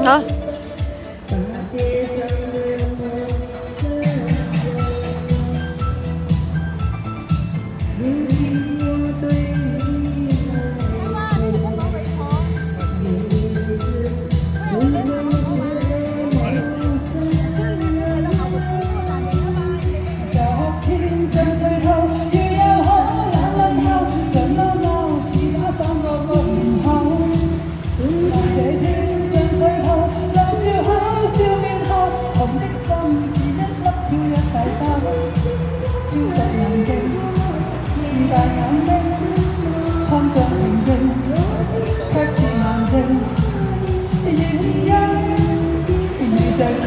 嚇？大眼睛看着平靜，卻是眼睛。原因遇着你，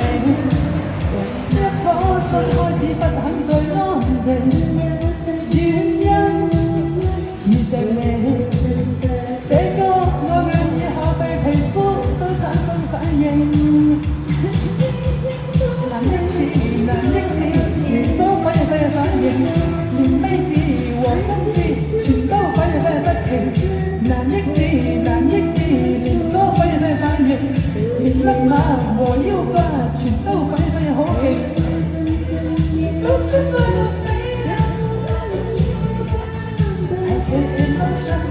一顆心開始不肯再安靜。原因遇着你，這個我願意下被皮膚都產生反應。難抑制，難抑制，連鎖反應，連未知。和心思全都反應不停，難抑制，難抑制，連鎖反應，連肋馬和腰骨全都反應好勁。露出快樂美麗 I get emotion，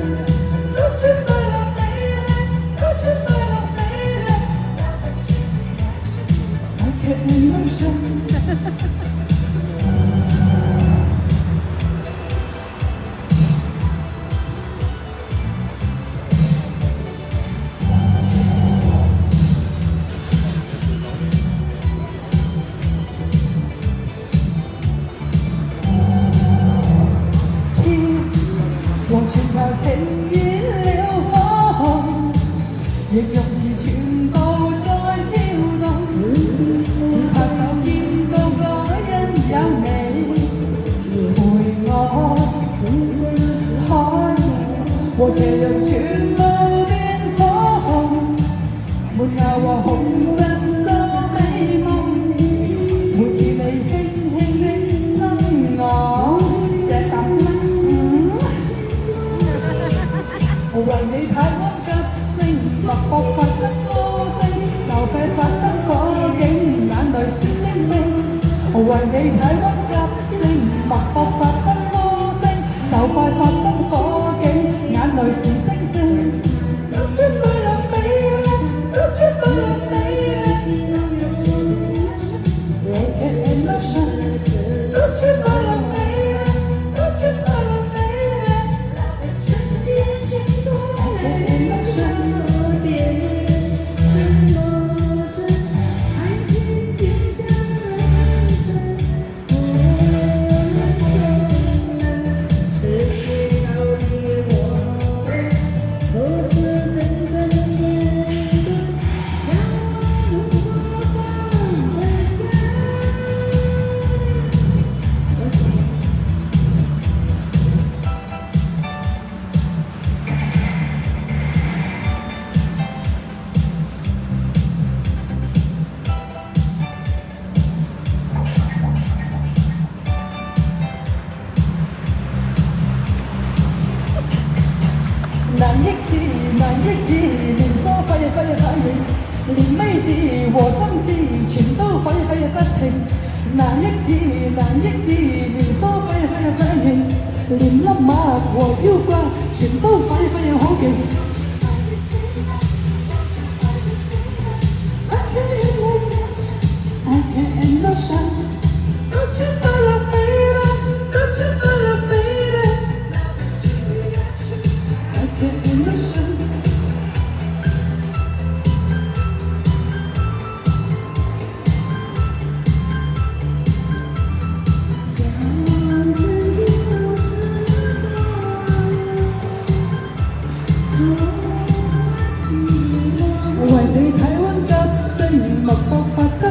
露出快樂美麗，露出快樂美麗 I get emotion。和全球呈現了火紅，形容詞全部在飄動，似拍手見到我因有你陪我，海和斜陽全部變火紅，沒牙和紅塵做美夢，每次你輕輕的親我。為你太溫急性，脈搏發出歌聲，就快發生火警，眼淚是星星。為你太溫急性，脈搏發出歌聲，就快發生火警，眼淚是星星。露出快樂美麗，露出快樂美麗 Like an emotion， 露出快樂美麗，露出快樂。難抑制，難抑制，連鎖反應，連未知和心思全都反應不停。難抑制，難抑制，連鎖反應，連肋馬和腰骨全都反應好勁。I can't emotion， 露出快樂美麗，露出快樂美麗。為你體溫急升，脈搏發出。